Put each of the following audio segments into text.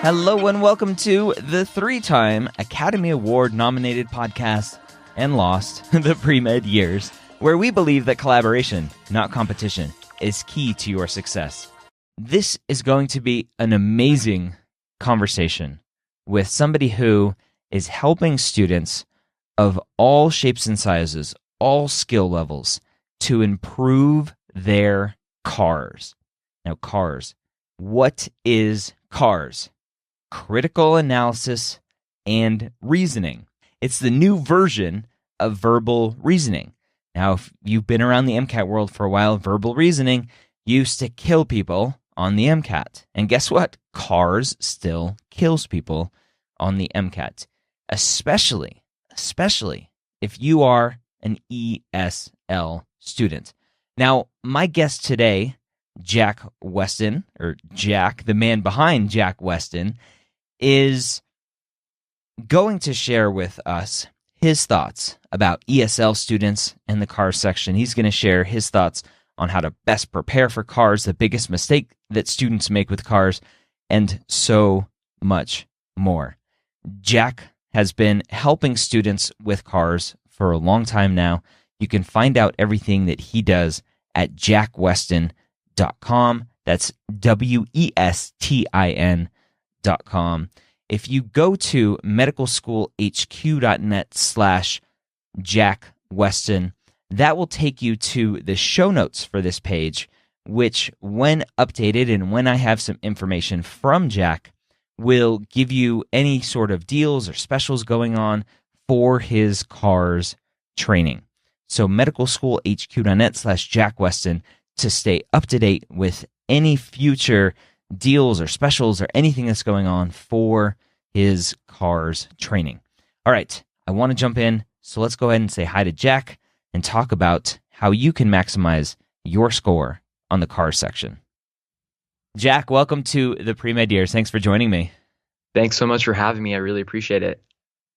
Hello and welcome to the three-time Academy Award-nominated podcast and lost, the Premed Years, where we believe that collaboration, not competition, is key to your success. This is going to be an amazing conversation with somebody who is helping students of all shapes and sizes, all skill levels, to improve their cars. Now, cars. What is cars? Critical analysis and reasoning. It's the new version of verbal reasoning. Now, if you've been around the MCAT world for a while, verbal reasoning used to kill people on the MCAT. And guess what? Cars still kills people on the MCAT, especially if you are an ESL student. Now, my guest today, Jack Weston, or Jack, the man behind Jack Weston, is going to share with us his thoughts about ESL students in the cars section. He's going to share his thoughts on how to best prepare for cars, the biggest mistake that students make with cars, and so much more. Jack has been helping students with cars for a long time now. You can find out everything that he does at jackweston.com. That's WESTIN.com. If you go to medicalschoolhq.net/Jack Weston, that will take you to the show notes for this page, which, when updated and when I have some information from Jack, will give you any sort of deals or specials going on for his cars training. So medicalschoolhq.net/Jack Weston to stay up to date with any future deals or specials or anything that's going on for his cars training. All right, I want to jump in, so let's go ahead and say hi to Jack and talk about how you can maximize your score on the cars section. Jack, welcome to the Premed Years. Thanks for joining me. Thanks so much for having me. I really appreciate it.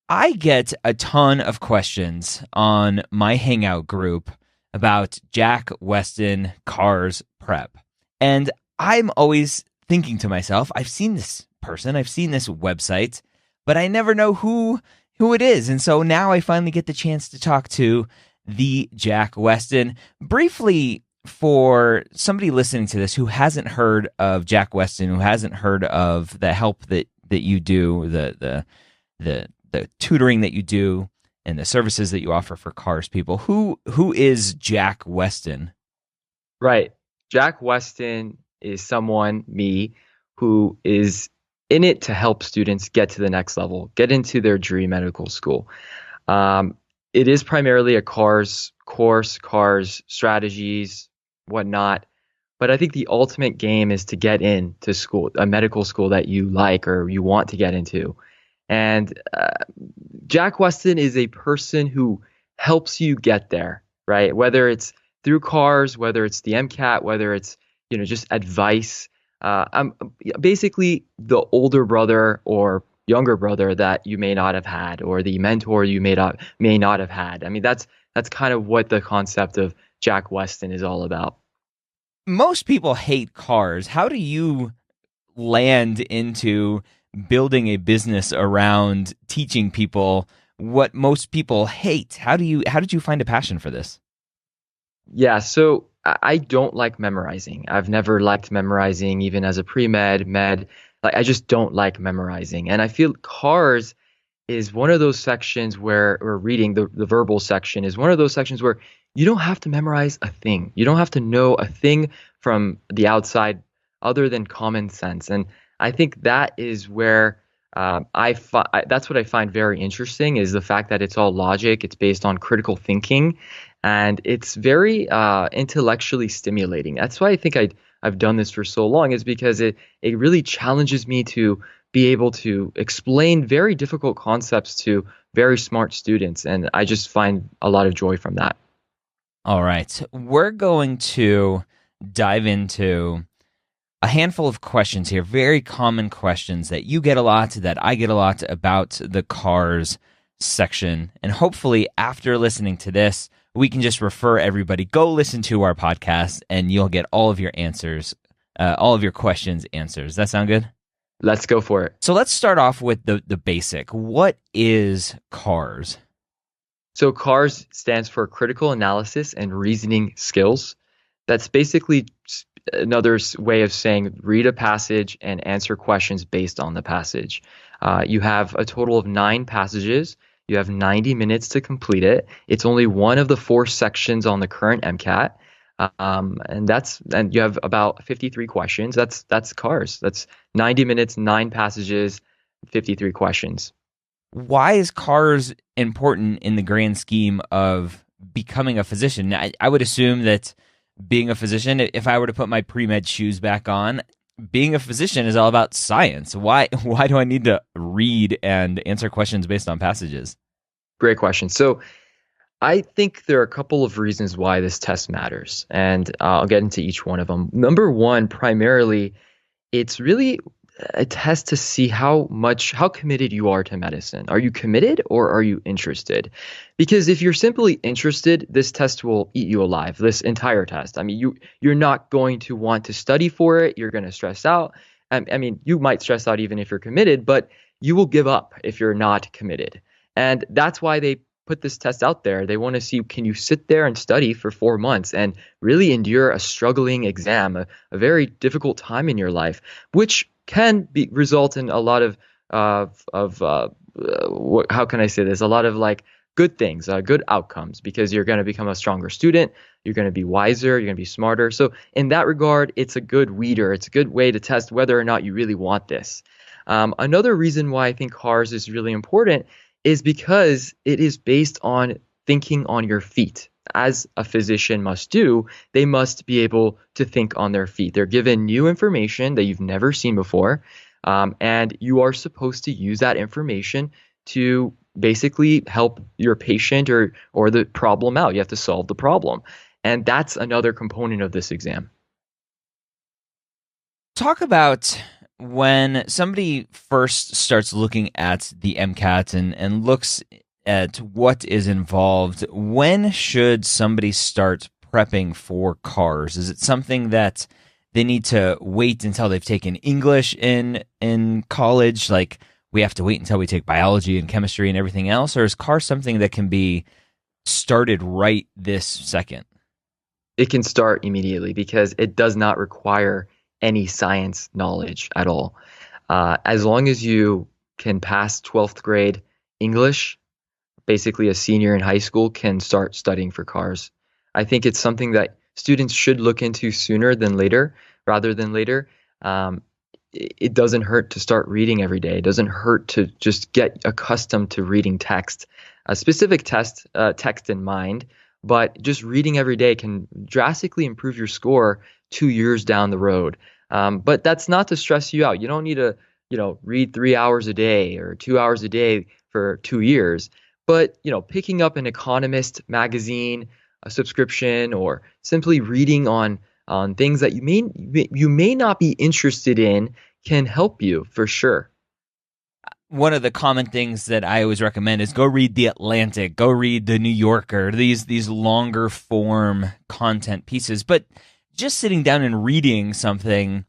I get a ton of questions on my Hangout group about Jack Weston Cars Prep. And I'm always thinking to myself, I've seen this person, I've seen this website, but I never know who it is. And so now I finally get the chance to talk to the Jack Weston. Briefly, for somebody listening to this who hasn't heard of Jack Weston, who hasn't heard of the help that you do, the tutoring that you do, and the services that you offer for cars people, who is Jack Weston? Right. Jack Weston is someone, me, who is in it to help students get to the next level, get into their dream medical school. It is primarily a cars course, cars strategies, whatnot. But I think the ultimate game is to get into school, a medical school that you like or you want to get into. And Jack Weston is a person who helps you get there, right? Whether it's through cars, whether it's the MCAT, whether it's just advice. I'm basically the older brother or younger brother that you may not have had, or the mentor you may not have had. I mean, that's kind of what the concept of Jack Weston is all about. Most people hate cars. How do you land into building a business around teaching people what most people hate? How did you find a passion for this? Yeah, so I don't like memorizing. I've never liked memorizing, even as a pre-med, med. Like, I just don't like memorizing. And I feel cars is one of those sections where, or reading, the verbal section is one of those sections where you don't have to memorize a thing. You don't have to know a thing from the outside other than common sense. And I think that is where that's what I find very interesting, is the fact that it's all logic. It's based on critical thinking, and it's very intellectually stimulating. That's why I think I've done this for so long, is because it really challenges me to be able to explain very difficult concepts to very smart students, and I just find a lot of joy from that. All right, we're going to dive into a handful of questions here, very common questions that you get a lot, that I get a lot, about the cars section. And hopefully after listening to this, we can just refer everybody, go listen to our podcast, and you'll get all of your answers, all of your questions answers. Does that sound good? Let's go for it. So let's start off with the basic. What is CARS? So CARS stands for Critical Analysis and Reasoning Skills. That's basically another way of saying read a passage and answer questions based on the passage. You have a total of 9 passages. You have 90 minutes to complete it. It's only one of the 4 sections on the current MCAT. And you have about 53 questions. That's CARS. That's 90 minutes, 9 passages, 53 questions. Why is CARS important in the grand scheme of becoming a physician? I would assume that being a physician, if I were to put my pre-med shoes back on, being a physician is all about science. Why do I need to read and answer questions based on passages? Great question. So I think there are a couple of reasons why this test matters, and I'll get into each one of them. Number one, primarily, it's really a test to see how committed you are to medicine. Are you committed or are you interested? Because if you're simply interested, this test will eat you alive, this entire test. I mean, you're not going to want to study for it. You're going to stress out. I mean, you might stress out even if you're committed, but you will give up if you're not committed. And that's why they put this test out there. They want to see, can you sit there and study for 4 months and really endure a struggling exam, a very difficult time in your life, which can result in a lot of how can I say this? A lot of like good things, good outcomes, because you're going to become a stronger student. You're going to be wiser. You're going to be smarter. So in that regard, it's a good weeder. It's a good way to test whether or not you really want this. Another reason why I think CARS is really important is because it is based on thinking on your feet. As a physician must do, they must be able to think on their feet. They're given new information that you've never seen before, and you are supposed to use that information to basically help your patient or the problem out. You have to solve the problem, and that's another component of this exam. Talk about when somebody first starts looking at the MCAT and looks at what is involved. When should somebody start prepping for CARS? Is it something that they need to wait until they've taken English in college? Like we have to wait until we take biology and chemistry and everything else? Or is CARS something that can be started right this second? It can start immediately because it does not require any science knowledge at all. As long as you can pass 12th grade English, basically a senior in high school can start studying for CARS. I think it's something that students should look into sooner than later, rather than later. It doesn't hurt to start reading every day. It doesn't hurt to just get accustomed to reading text, a specific text in mind, but just reading every day can drastically improve your score 2 years down the road. But that's not to stress you out. You don't need to, read 3 hours a day or 2 hours a day for 2 years. But, picking up an Economist magazine, a subscription, or simply reading on things that you may not be interested in can help you for sure. One of the common things that I always recommend is go read The Atlantic, go read The New Yorker, these longer form content pieces. But just sitting down and reading something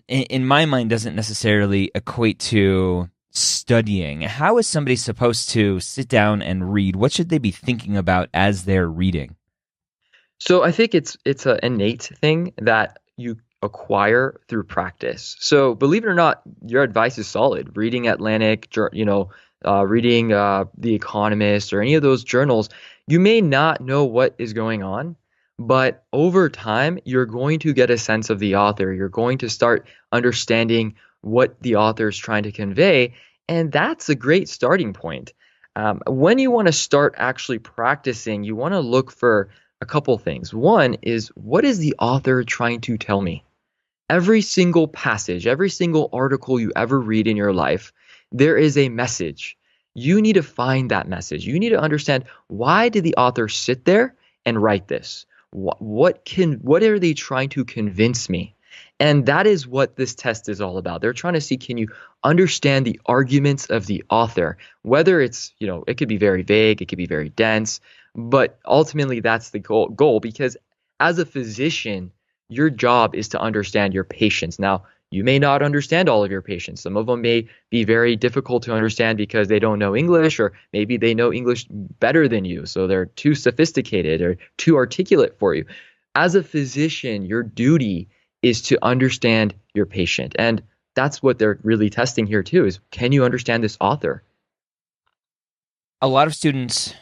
in my mind, doesn't necessarily equate to studying. How is somebody supposed to sit down and read? What should they be thinking about as they're reading? So I think it's an innate thing that you acquire through practice. So believe it or not, your advice is solid. Reading Atlantic, reading The Economist or any of those journals, you may not know what is going on, but over time, you're going to get a sense of the author. You're going to start understanding what the author is trying to convey, and that's a great starting point. When you want to start actually practicing, you want to look for a couple things. One is, what is the author trying to tell me? Every single passage, every single article you ever read in your life, there is a message. You need to find that message. You need to understand, why did the author sit there and write this? What are they trying to convince me? And that is what this test is all about. They're trying to see, can you understand the arguments of the author? Whether it's, it could be very vague, it could be very dense, but ultimately that's the goal, because as a physician, your job is to understand your patients. Now, you may not understand all of your patients. Some of them may be very difficult to understand because they don't know English, or maybe they know English better than you. So they're too sophisticated or too articulate for you. As a physician, your duty is to understand your patient. And that's what they're really testing here too, is can you understand this author? A lot of students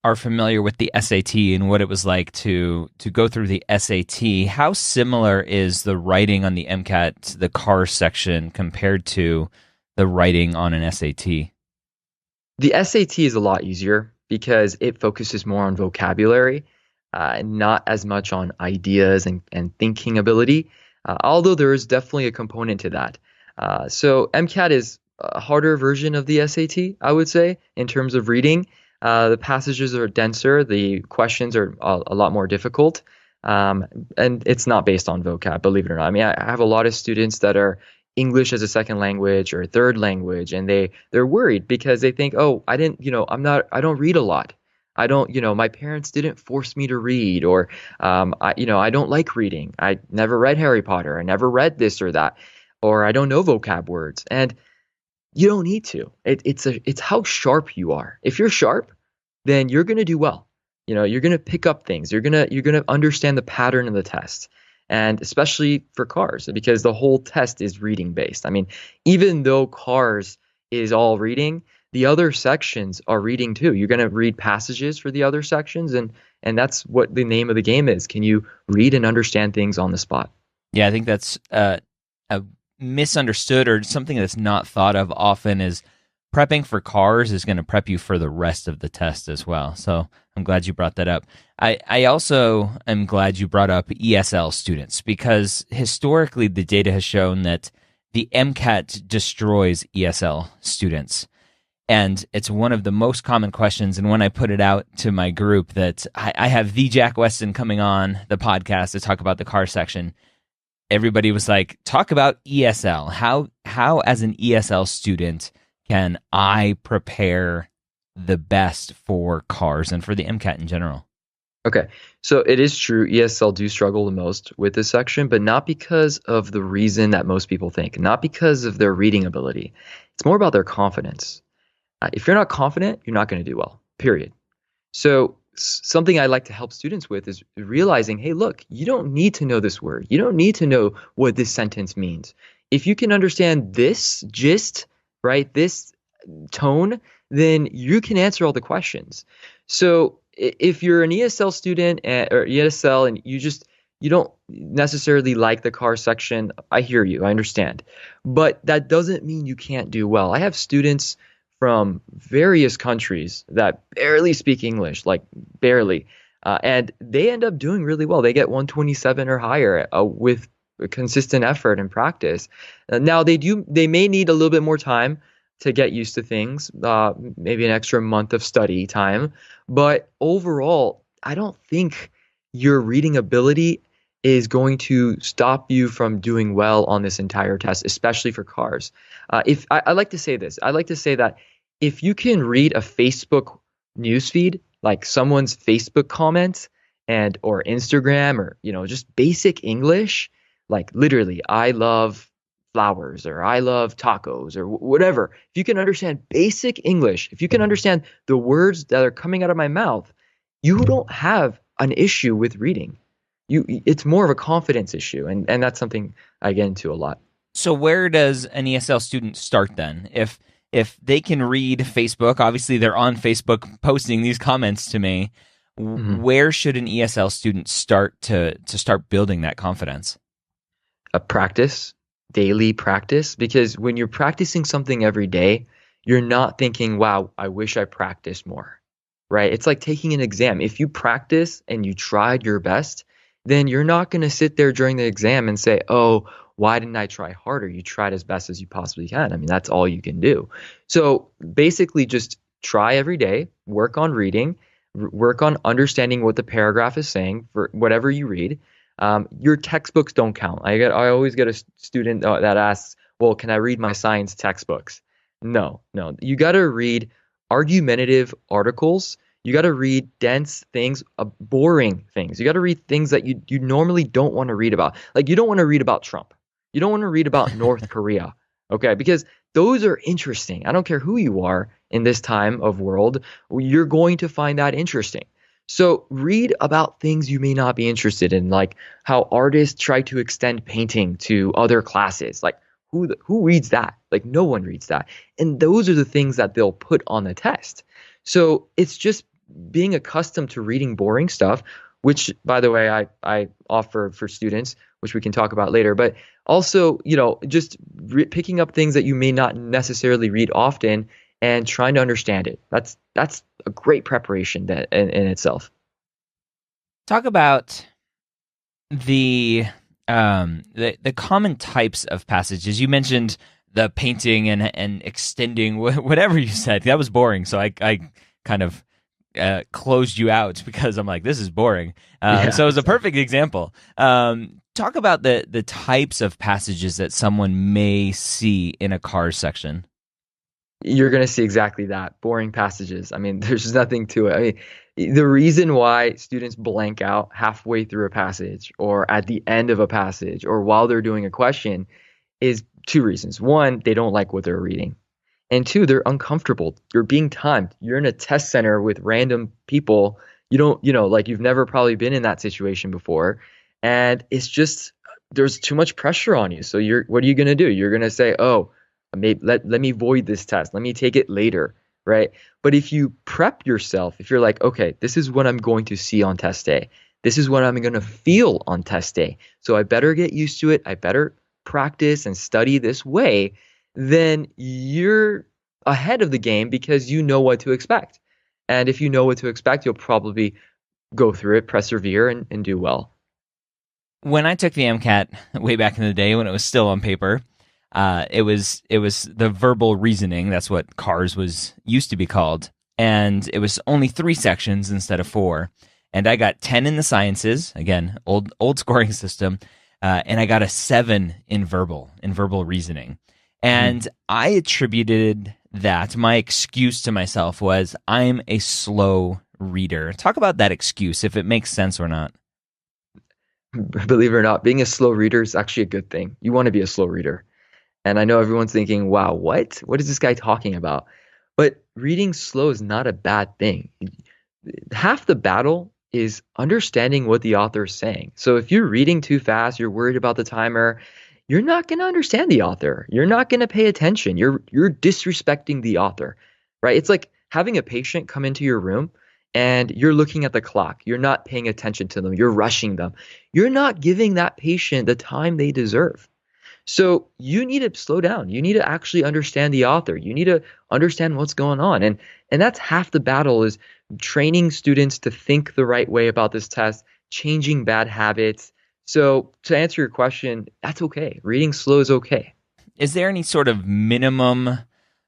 are familiar with the SAT and what it was like to go through the SAT. How similar is the writing on the MCAT, the car section, compared to the writing on an SAT? The SAT is a lot easier because it focuses more on vocabulary, not as much on ideas and thinking ability, although there is definitely a component to that. So MCAT is a harder version of the SAT, I would say, in terms of reading. The passages are denser, the questions are a lot more difficult, and it's not based on vocab, believe it or not. I mean, I have a lot of students that are English as a second language or third language, and they're worried because they think, oh, I don't read a lot. I don't, my parents didn't force me to read, or I don't like reading. I never read Harry Potter. I never read this or that, or I don't know vocab words. And you don't need to. It's how sharp you are. If you're sharp, then you're going to do well. You're going to pick up things. You're going to understand the pattern of the test. And especially for cars, because the whole test is reading based. I mean, even though cars is all reading, the other sections are reading too. You're going to read passages for the other sections, and that's what the name of the game is. Can you read and understand things on the spot? Yeah, I think that's a misunderstood, or something that's not thought of often, is prepping for cars is going to prep you for the rest of the test as well. So I'm glad you brought that up. I also am glad you brought up ESL students, because historically the data has shown that the MCAT destroys ESL students. And it's one of the most common questions. And when I put it out to my group that I have the Jack Weston coming on the podcast to talk about the car section, everybody was like, talk about ESL. How as an ESL student can I prepare the best for cars and for the MCAT in general? Okay, so it is true, ESL do struggle the most with this section, but not because of the reason that most people think, not because of their reading ability. It's more about their confidence. If you're not confident, you're not going to do well, period. So something I like to help students with is realizing, hey, look, you don't need to know this word. You don't need to know what this sentence means. If you can understand this gist, right, this tone, then you can answer all the questions. So if you're an ESL student or ESL and you don't necessarily like the car section, I hear you, I understand. But that doesn't mean you can't do well. I have students from various countries that barely speak English, like barely, and they end up doing really well. They get 127 or higher with consistent effort and practice. Now they may need a little bit more time to get used to things, maybe an extra month of study time. But overall, I don't think your reading ability is going to stop you from doing well on this entire test, especially for cars. If I like to say this, I like to say that if you can read a Facebook newsfeed, like someone's Facebook comments or Instagram, or just basic English, like literally, I love flowers, or I love tacos, or whatever. If you can understand basic English, if you can understand the words that are coming out of my mouth, you don't have an issue with reading. It's more of a confidence issue, and that's something I get into a lot. So where does an ESL student start then? If they can read Facebook, obviously they're on Facebook posting these comments to me. Mm-hmm. Where should an ESL student start to start building that confidence? A practice. Daily practice, because when you're practicing something every day, you're not thinking, wow, I wish I practiced more, right? It's like taking an exam. If you practice and you tried your best, then you're not going to sit there during the exam and say, oh, why didn't I try harder? You tried as best as you possibly can. I mean, that's all you can do. So basically just try every day, work on reading, work on understanding what the paragraph is saying for whatever you read. Your textbooks don't count. I always get a student that asks, well, can I read my science textbooks? No. You got to read argumentative articles. You got to read dense things, boring things. You got to read things that you normally don't want to read about. Like, you don't want to read about Trump. You don't want to read about North Korea, okay? Because those are interesting. I don't care who you are in this time of world, you're going to find that interesting. So read about things you may not be interested in, like how artists try to extend painting to other classes. Like who reads that? Like no one reads that. And those are the things that they'll put on the test. So it's just being accustomed to reading boring stuff, which by the way, I offer for students, which we can talk about later, but also, just picking up things that you may not necessarily read often and trying to understand it. That's a great preparation in itself. Talk about the common types of passages. You mentioned the painting and extending whatever you said. That was boring, so I kind of closed you out because I'm like, this is boring. So it was a perfect example. Talk about the types of passages that someone may see in a cars section. You're going to see exactly that. Boring passages. I mean, there's nothing to it. I mean, the reason why students blank out halfway through a passage or at the end of a passage or while they're doing a question is two reasons. One, they don't like what they're reading. And two, they're uncomfortable. You're being timed. You're in a test center with random people. You don't, like you've never probably been in that situation before. And it's just, there's too much pressure on you. So what are you going to do? You're going to say, oh, let me void this test. Let me take it later, right? But if you prep yourself, if you're like, okay, this is what I'm going to see on test day. This is what I'm going to feel on test day. So I better get used to it. I better practice and study this way. Then you're ahead of the game because you know what to expect. And if you know what to expect, you'll probably go through it, persevere, and do well. When I took the MCAT way back in the day when it was still on paper, it was the verbal reasoning. That's what cars was used to be called. And it was only 3 sections instead of 4. And I got 10 in the sciences, again, old scoring system, and I got a 7 in verbal reasoning. And I attributed that, my excuse to myself was, I'm a slow reader. Talk about that excuse, if it makes sense or not. Believe it or not, being a slow reader is actually a good thing. You want to be a slow reader. And I know everyone's thinking, wow, what? What is this guy talking about? But reading slow is not a bad thing. Half the battle is understanding what the author is saying. So if you're reading too fast, you're worried about the timer, you're not going to understand the author. You're not going to pay attention. You're disrespecting the author, right? It's like having a patient come into your room and you're looking at the clock. You're not paying attention to them. You're rushing them. You're not giving that patient the time they deserve. So you need to slow down. You need to actually understand the author. You need to understand what's going on. And that's half the battle, is training students to think the right way about this test, changing bad habits. So to answer your question, that's okay. Reading slow is okay. Is there any sort of minimum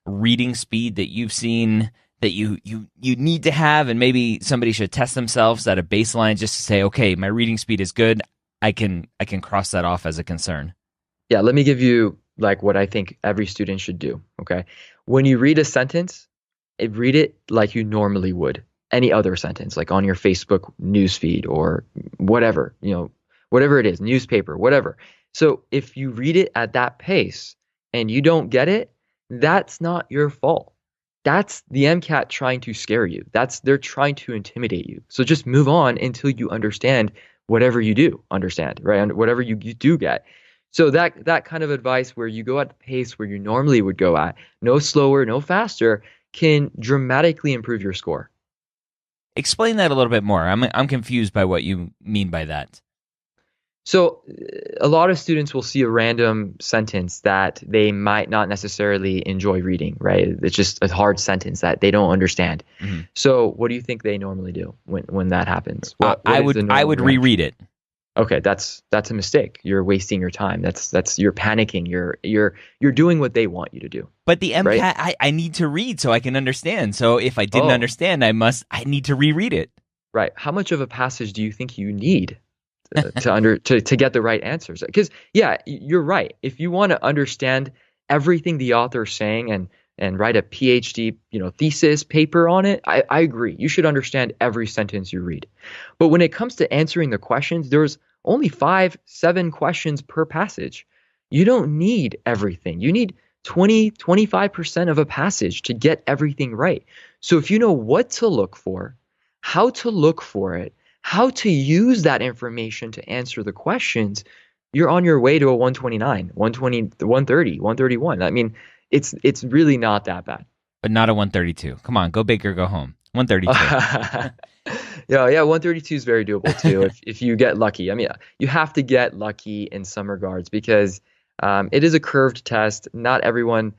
reading speed that you've seen that you need to have, and maybe somebody should test themselves at a baseline just to say, okay, my reading speed is good. I can cross that off as a concern. Yeah, let me give you like what I think every student should do, okay? When you read a sentence, read it like you normally would any other sentence, like on your Facebook newsfeed or whatever, whatever it is, newspaper, whatever. So if you read it at that pace and you don't get it, that's not your fault. That's the MCAT trying to scare you. They're trying to intimidate you. So just move on until you understand whatever you do understand, right? And whatever you do get. So that kind of advice where you go at the pace where you normally would go at, no slower, no faster, can dramatically improve your score. Explain that a little bit more. I'm confused by what you mean by that. So a lot of students will see a random sentence that they might not necessarily enjoy reading, right? It's just a hard sentence that they don't understand. Mm-hmm. So what do you think they normally do when that happens? I would reread it. Okay, that's a mistake. You're wasting your time. That's you're panicking. You're doing what they want you to do. But the MCAT, right? I need to read so I can understand. So if I didn't understand, I need to reread it. Right. How much of a passage do you think you need to get the right answers? Because yeah, you're right. If you want to understand everything the author is saying and write a PhD, thesis paper on it, I agree. You should understand every sentence you read. But when it comes to answering the questions, there's only 5-7 questions per passage. You don't need everything. You need 25% of a passage to get everything right. So if you know what to look for, how to look for it, how to use that information to answer the questions, you're on your way to a 129, 120, 130, 131. I mean, it's really not that bad. But not a 132. Come on, go big or go home. 132. Yeah, 132 is very doable too if you get lucky. I mean, you have to get lucky in some regards because it is a curved test. Not everyone,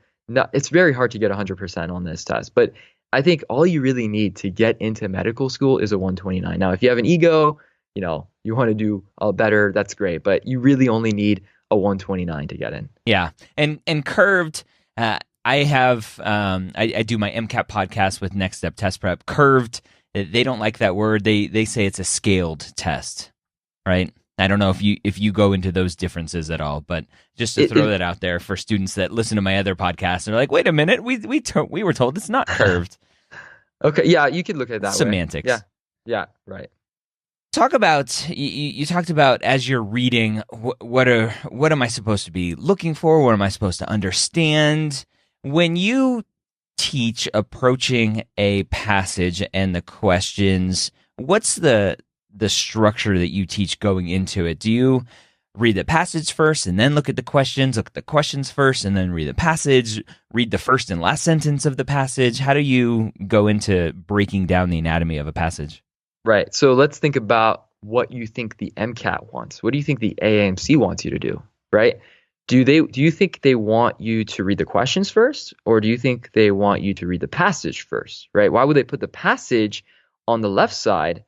it's very hard to get 100% on this test. But I think all you really need to get into medical school is a 129. Now, if you have an ego, you want to do better, that's great. But you really only need a 129 to get in. Yeah, and curved. I have I do my MCAT podcast with Next Step Test Prep. Curved, they don't like that word. They say it's a scaled test, right? I don't know if you go into those differences at all, but just to throw that out there for students that listen to my other podcasts and are like, wait a minute, we were told it's not curved. Okay, yeah, you could look at it that Semantics. way. Yeah, right. Talk about you talked about as you're reading, what am I supposed to be looking for? What am I supposed to understand? When you teach approaching a passage and the questions, what's the structure that you teach going into it? Do you read the passage first and then look at the questions, look at the questions first and then read the passage, read the first and last sentence of the passage? How do you go into breaking down the anatomy of a passage? Right. So let's think about what you think the MCAT wants. What do you think the AAMC wants you to do? Right? Do you think they want you to read the questions first, or do you think they want you to read the passage first? Right? Why would they put the passage on the left side,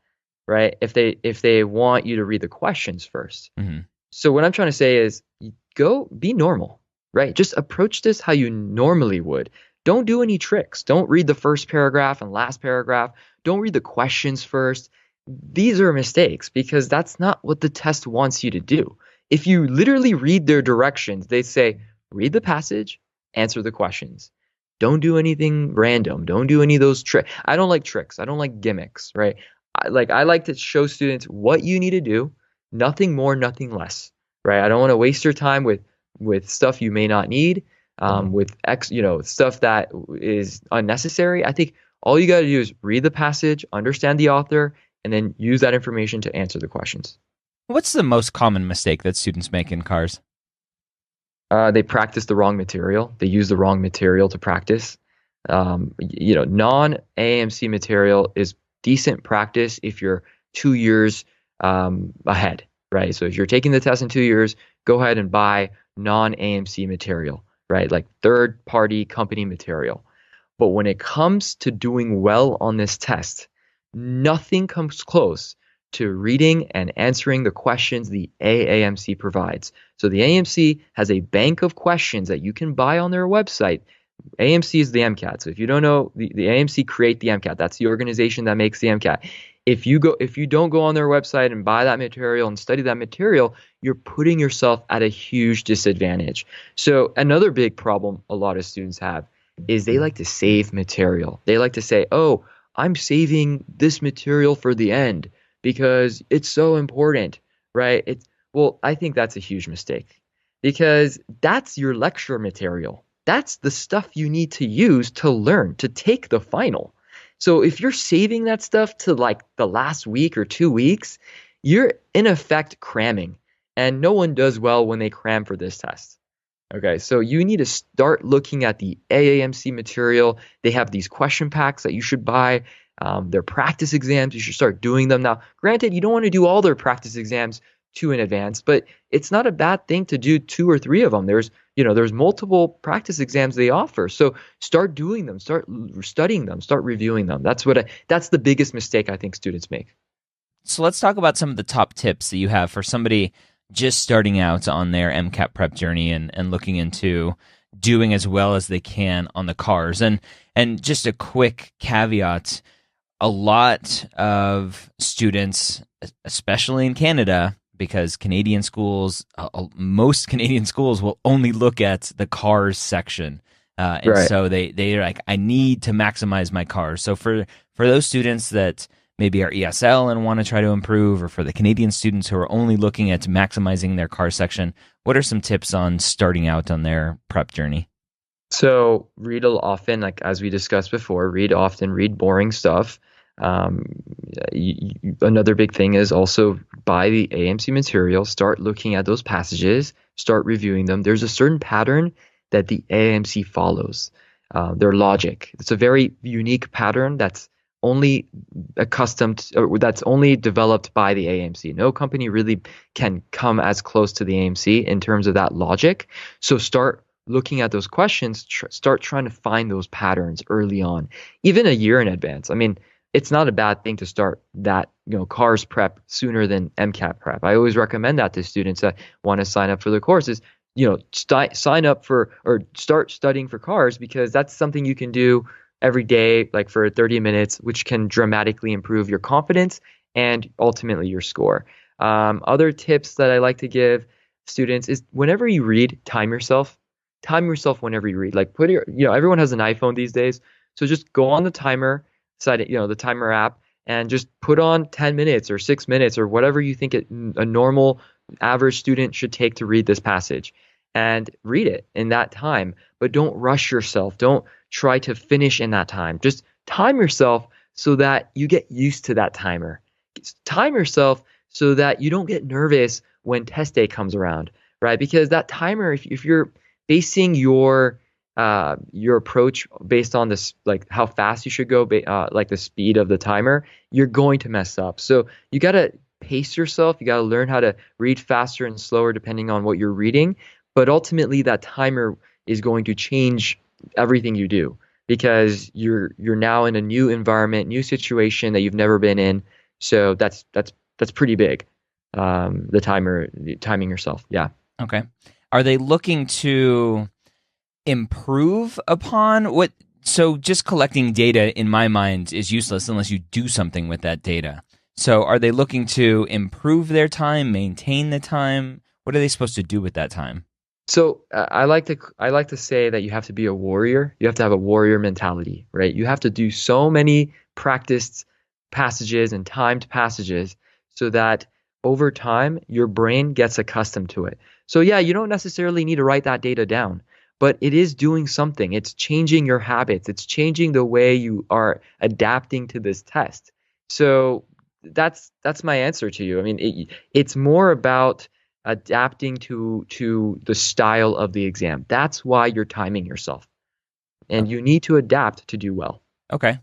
right? If they want you to read the questions first. Mm-hmm. So what I'm trying to say is go be normal, right? Just approach this how you normally would. Don't do any tricks. Don't read the first paragraph and last paragraph. Don't read the questions first. These are mistakes because that's not what the test wants you to do. If you literally read their directions, they say, read the passage, answer the questions. Don't do anything random. Don't do any of those tricks. I don't like tricks. I don't like gimmicks, right? I like to show students what you need to do, nothing more, nothing less, right? I don't want to waste your time with stuff you may not need, with stuff that is unnecessary. I think all you got to do is read the passage, understand the author, and then use that information to answer the questions. What's the most common mistake that students make in cars? They practice the wrong material. They use the wrong material to practice. Non-AAMC material is decent practice if you're 2 years ahead, right? So if you're taking the test in 2 years, go ahead and buy non-AAMC material, right? Like third-party company material. But when it comes to doing well on this test, nothing comes close to reading and answering the questions the AAMC provides. So the AAMC has a bank of questions that you can buy on their website. AAMC is the MCAT. So if you don't know, the AAMC create the MCAT. That's the organization that makes the MCAT. If you don't go on their website and buy that material and study that material, you're putting yourself at a huge disadvantage. So another big problem a lot of students have is they like to save material. They like to say, oh, I'm saving this material for the end because it's so important, right? I think that's a huge mistake because that's your lecture material. That's the stuff you need to use to learn, to take the final. So if you're saving that stuff to like the last week or 2 weeks, you're in effect cramming. And no one does well when they cram for this test. Okay, so you need to start looking at the AAMC material. They have these question packs that you should buy. Their practice exams, you should start doing them. Now, granted, you don't want to do all their practice exams too in advance, but it's not a bad thing to do 2 or 3 of them. There's multiple practice exams they offer. So start doing them, start studying them, start reviewing them. That's the biggest mistake I think students make. So let's talk about some of the top tips that you have for somebody just starting out on their MCAT prep journey and looking into doing as well as they can on the cars. And just a quick caveat, a lot of students, especially in Canada, because Canadian schools, most Canadian schools will only look at the cars section. And right. So they're like, I need to maximize my cars. So for those students that maybe are ESL and want to try to improve, or for the Canadian students who are only looking at maximizing their car section, What are some tips on starting out on their prep journey? So read often, like as we discussed before, read often, read boring stuff. Um, Another big thing is also buy the AMC material, start looking at those passages, start reviewing them. There's a certain pattern that the AMC follows, their logic. It's a very unique pattern that's only or that's only developed by the AMC. No company really can come as close to the AMC in terms of that logic. So start looking at those questions, start trying to find those patterns early on, even a year in advance. I mean, it's not a bad thing to start that, cars prep sooner than MCAT prep. I always recommend that to students that want to sign up for the courses. Sign up for or start studying for cars, because that's something you can do every day, like for 30 minutes, which can dramatically improve your confidence and ultimately your score. Other tips that I like to give students is whenever you read, time yourself. Time yourself whenever you read. Like everyone has an iPhone these days, so just go on the timer side, the timer app, and just put on 10 minutes or 6 minutes or whatever you think a normal average student should take to read this passage, and read it in that time. But don't rush yourself. Don't try to finish in that time. Just time yourself so that you get used to that timer. Time yourself so that you don't get nervous when test day comes around, right? Because that timer, if you're basing your approach based on this, like how fast you should go, like the speed of the timer, you're going to mess up. So you got to pace yourself. You got to learn how to read faster and slower depending on what you're reading. But ultimately, that timer is going to change everything you do, because you're now in a new environment, new situation that you've never been in. So that's pretty big. The timing yourself. Yeah. Okay. Are they looking to improve upon what? So just collecting data, in my mind, is useless unless you do something with that data. So are they looking to improve their time, maintain the time? What are they supposed to do with that time? So I like to say that you have to be a warrior. You have to have a warrior mentality, right? You have to do so many practiced passages and timed passages so that over time your brain gets accustomed to it. So yeah, you don't necessarily need to write that data down, but it is doing something. It's changing your habits. It's changing the way you are adapting to this test. So that's my answer to you. I mean, it's more about adapting to the style of the exam. That's why you're timing yourself. And you need to adapt to do well. Okay.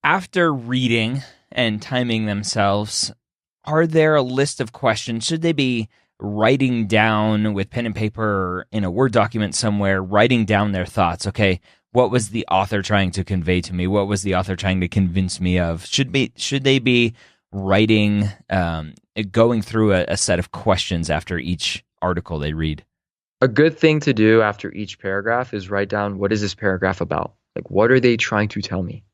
After reading and timing themselves, are there a list of questions? Should they be writing down with pen and paper or in a Word document somewhere, writing down their thoughts? Okay, what was the author trying to convey to me? What was the author trying to convince me of? Should they be writing, going through a set of questions after each article they read? A good thing to do after each paragraph is write down, what is this paragraph about? Like, what are they trying to tell me?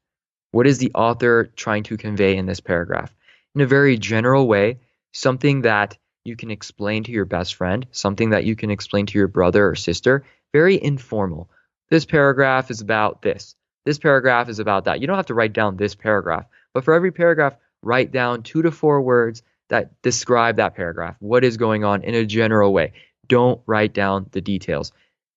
What is the author trying to convey in this paragraph? In a very general way, something that you can explain to your best friend, something that you can explain to your brother or sister, very informal. This paragraph is about this. This paragraph is about that. You don't have to write down this paragraph, but for every paragraph, write down 2 to 4 words that describe that paragraph, what is going on in a general way. Don't write down the details.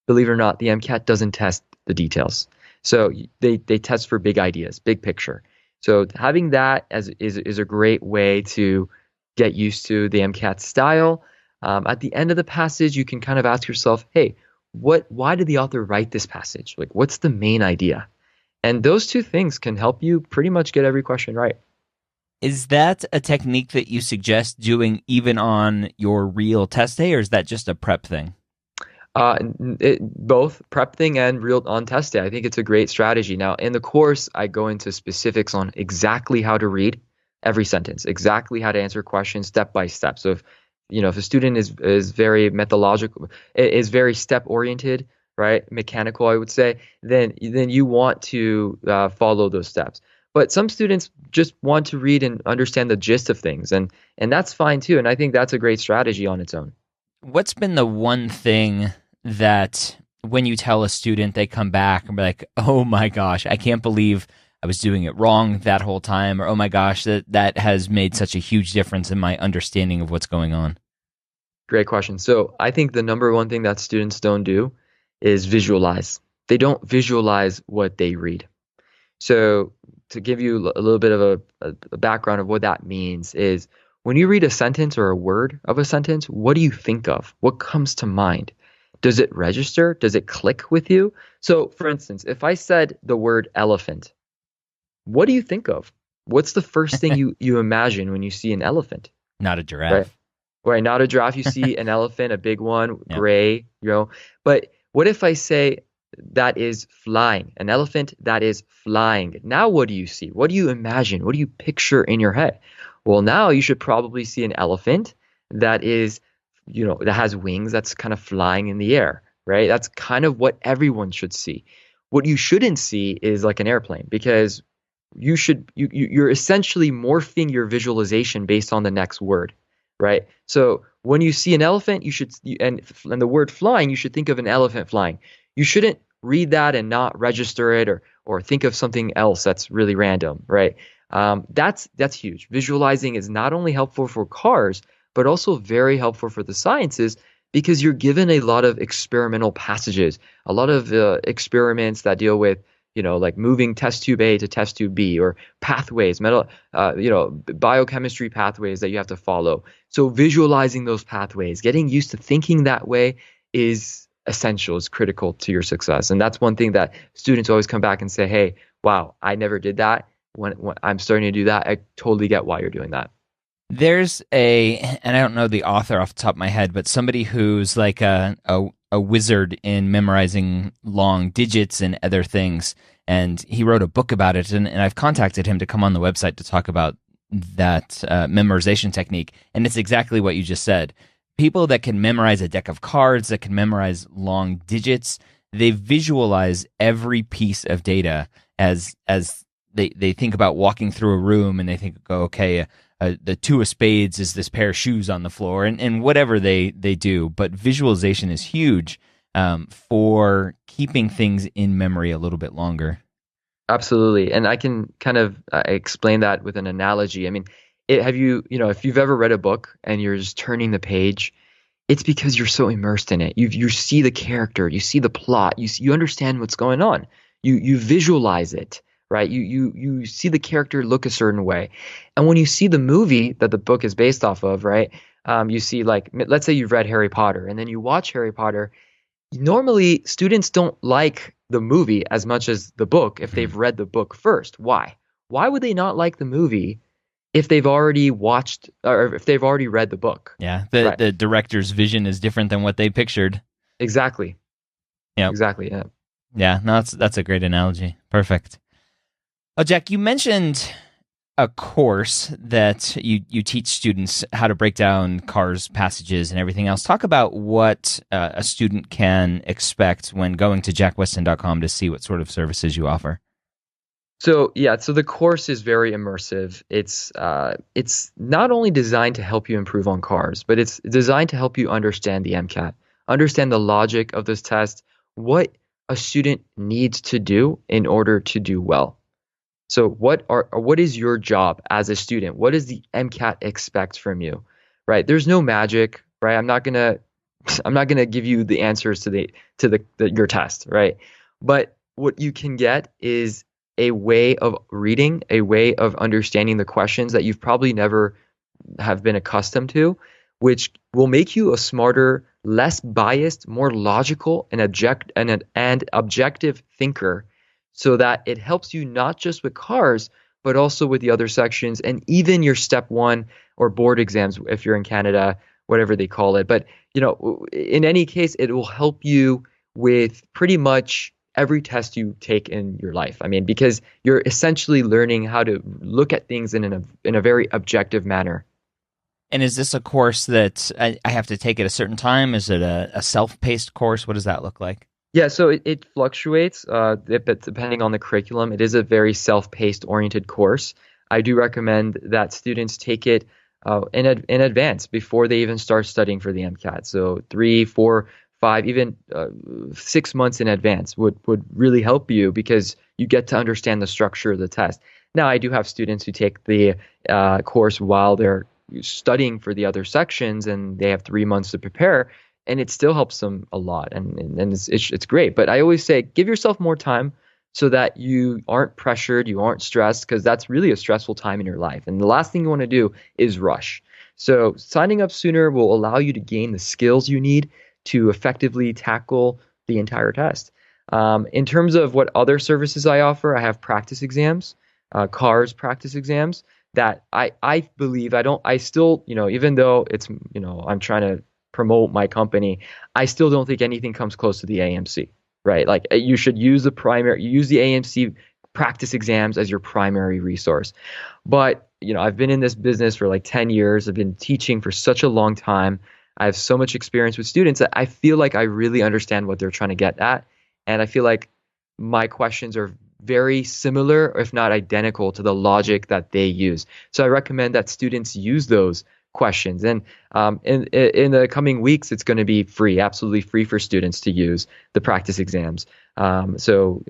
Believe it or not, the MCAT doesn't test the details. So they test for big ideas, big picture. So having that is a great way to get used to the MCAT style. At the end of the passage, you can kind of ask yourself, hey, why did the author write this passage? Like, what's the main idea? And those 2 things can help you pretty much get every question right. Is that a technique that you suggest doing even on your real test day, or is that just a prep thing? Both prep thing and real on test day. I think it's a great strategy. Now, in the course, I go into specifics on exactly how to read every sentence, exactly how to answer questions step by step. So if a student is very methodological, is very step oriented, right, mechanical, I would say, then you want to follow those steps. But some students just want to read and understand the gist of things, and that's fine too. And I think that's a great strategy on its own. What's been the one thing that when you tell a student, they come back and be like, oh my gosh, I can't believe I was doing it wrong that whole time, or oh my gosh, that has made such a huge difference in my understanding of what's going on? Great question. So I think the number one thing that students don't do is visualize. They don't visualize what they read. So to give you a little bit of a background of what that means is when you read a sentence or a word of a sentence, what do you think of? What comes to mind? Does it register? Does it click with you? So for instance, if I said the word elephant, what do you think of? What's the first thing you imagine when you see an elephant? Not a Right? giraffe. Right. Not a giraffe. You see an elephant, a big one, Yep. gray, But what if I say that is flying? An elephant that is flying. Now what do you see? What do you imagine? What do you picture in your head? Well, now you should probably see an elephant that is, that has wings that's kind of flying in the air, right? That's kind of what everyone should see. What you shouldn't see is like an airplane because you're essentially morphing your visualization based on the next word, right? So when you see an elephant, and the word flying, you should think of an elephant flying. You shouldn't read that and not register it or think of something else that's really random, right? That's huge. Visualizing is not only helpful for cars, but also very helpful for the sciences because you're given a lot of experimental passages, a lot of experiments that deal with like moving test tube A to test tube B or pathways, biochemistry pathways that you have to follow. So visualizing those pathways, getting used to thinking that way is essential, is critical to your success. And that's one thing that students always come back and say, hey, wow, I never did that. When I'm starting to do that, I totally get why you're doing that. And I don't know the author off the top of my head, but somebody who's like a wizard in memorizing long digits and other things. And he wrote a book about it. And I've contacted him to come on the website to talk about that memorization technique. And it's exactly what you just said. People that can memorize a deck of cards, that can memorize long digits, they visualize every piece of data as they think about walking through a room and they think, okay, the two of spades is this pair of shoes on the floor, and whatever they do. But visualization is huge for keeping things in memory a little bit longer. Absolutely. And I can kind of explain that with an analogy. I mean, if you've ever read a book and you're just turning the page, it's because you're so immersed in it. You see the character, you see the plot, you understand what's going on. You visualize it. Right? You see the character look a certain way. And when you see the movie that the book is based off of, right? You see, like, let's say you've read Harry Potter and then you watch Harry Potter. Normally, students don't like the movie as much as the book if they've read the book first. Why? Why would they not like the movie if they've already watched or if they've already read the book? Yeah, Right. the director's vision is different than what they pictured. Exactly. Yeah. Exactly. Yeah. Yeah, no, that's a great analogy. Perfect. Oh, Jack, you mentioned a course that you teach students how to break down cars, passages, and everything else. Talk about what a student can expect when going to jackweston.com to see what sort of services you offer. So the course is very immersive. It's not only designed to help you improve on cars, but it's designed to help you understand the MCAT, understand the logic of this test, what a student needs to do in order to do well. So what is your job as a student? What does the MCAT expect from you? Right? There's no magic, right? I'm not gonna give you the answers to your test, right? But what you can get is a way of reading, a way of understanding the questions that you've probably never have been accustomed to, which will make you a smarter, less biased, more logical and objective thinker, so that it helps you not just with cars, but also with the other sections and even your step one or board exams if you're in Canada, whatever they call it. But in any case, it will help you with pretty much every test you take in your life. I mean, because you're essentially learning how to look at things in a very objective manner. And is this a course that I have to take at a certain time? Is it a self-paced course? What does that look like? Yeah, so it fluctuates, but depending on the curriculum. It is a very self-paced oriented course. I do recommend that students take it in advance before they even start studying for the MCAT. So 3, 4, 5, even 6 months in advance would really help you because you get to understand the structure of the test. Now, I do have students who take the course while they're studying for the other sections and they have 3 months to prepare, and it still helps them a lot, and it's great. But I always say give yourself more time so that you aren't pressured, you aren't stressed, because that's really a stressful time in your life. And the last thing you want to do is rush. So signing up sooner will allow you to gain the skills you need to effectively tackle the entire test. In terms of what other services I offer, I have practice exams, CARS practice exams that I believe I still, even though it's, I'm trying to promote my company, I still don't think anything comes close to the AMC, right? Like you should use the AMC practice exams as your primary resource. But, I've been in this business for like 10 years. I've been teaching for such a long time. I have so much experience with students that I feel like I really understand what they're trying to get at. And I feel like my questions are very similar, if not identical, to the logic that they use. So I recommend that students use those questions. And in the coming weeks, it's going to be free, absolutely free for students to use the practice exams. So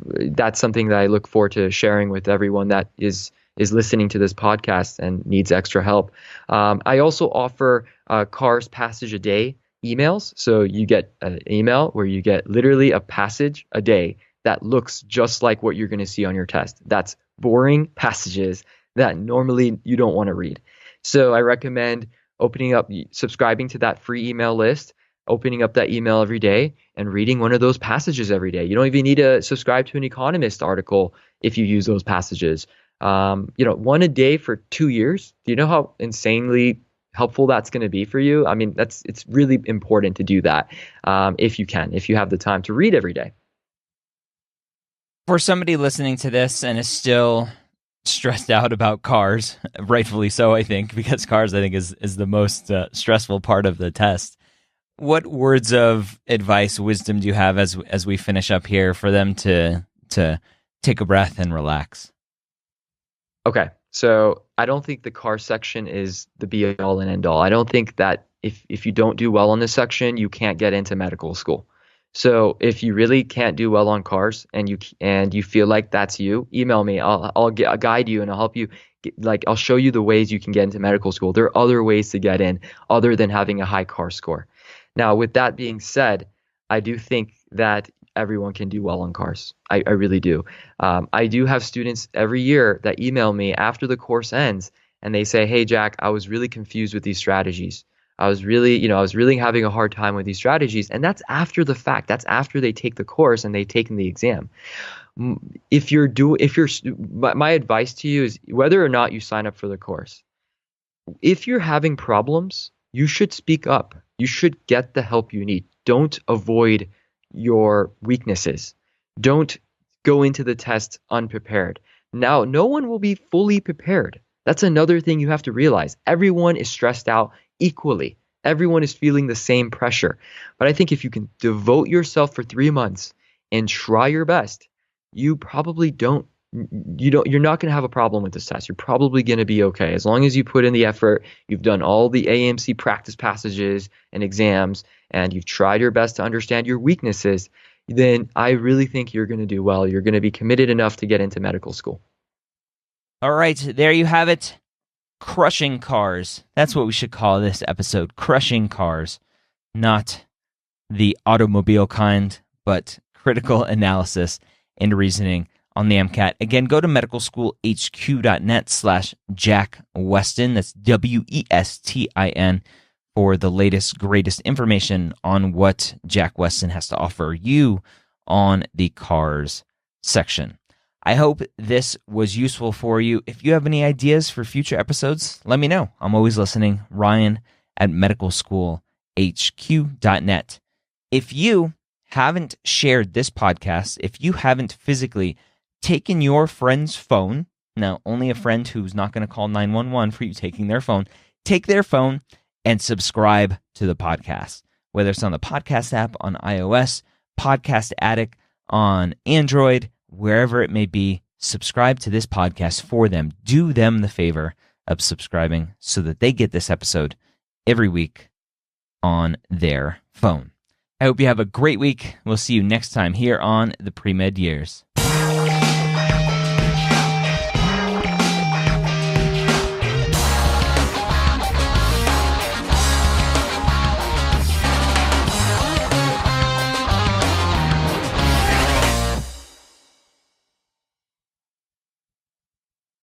that's something that I look forward to sharing with everyone that is listening to this podcast and needs extra help. I also offer CARS passage a day emails. So you get an email where you get literally a passage a day that looks just like what you're going to see on your test. That's boring passages that normally you don't want to read. So I recommend subscribing to that free email list, opening up that email every day and reading one of those passages every day. You don't even need to subscribe to an Economist article if you use those passages. One a day for 2 years. Do you know how insanely helpful that's going to be for you? I mean, it's really important to do that if you have the time to read every day. For somebody listening to this and is still stressed out about CARS, rightfully so, I think, because CARS, I think, is the most stressful part of the test. What words of advice, wisdom do you have as we finish up here for them to take a breath and relax? Okay, so I don't think the CARS section is the be all and end all. I don't think that if you don't do well on this section, you can't get into medical school. So if you really can't do well on CARS and you feel like that's you, email me. I'll guide you and I'll help you. I'll show you the ways you can get into medical school. There are other ways to get in other than having a high CARS score. Now, with that being said, I do think that everyone can do well on CARS. I really do. I do have students every year that email me after the course ends and they say, "Hey, Jack, I was really confused with these strategies. I was really having a hard time with these strategies." And that's after the fact. That's after they take the course and they've taken the exam. My advice to you is whether or not you sign up for the course, if you're having problems, you should speak up. You should get the help you need. Don't avoid your weaknesses. Don't go into the test unprepared. Now, no one will be fully prepared. That's another thing you have to realize. Everyone is stressed out equally. Everyone is feeling the same pressure. But I think if you can devote yourself for 3 months and try your best, you're not going to have a problem with this test. You're probably going to be okay. As long as you put in the effort, you've done all the AMC practice passages and exams, and you've tried your best to understand your weaknesses, then I really think you're going to do well. You're going to be committed enough to get into medical school. All right, there you have it. Crushing CARS. That's what we should call this episode. Crushing CARS. Not the automobile kind, but critical analysis and reasoning on the MCAT. Again, go to medicalschoolhq.net/Jack Weston. That's Westin for the latest, greatest information on what Jack Weston has to offer you on the CARS section. I hope this was useful for you. If you have any ideas for future episodes, let me know. I'm always listening. Ryan at medicalschoolhq.net. If you haven't shared this podcast, if you haven't physically taken your friend's phone, now only a friend who's not going to call 911 for you taking their phone, take their phone and subscribe to the podcast, whether it's on the podcast app on iOS, Podcast Addict on Android, wherever it may be. Subscribe to this podcast for them. Do them the favor of subscribing so that they get this episode every week on their phone. I hope you have a great week. We'll see you next time here on the Premed Years.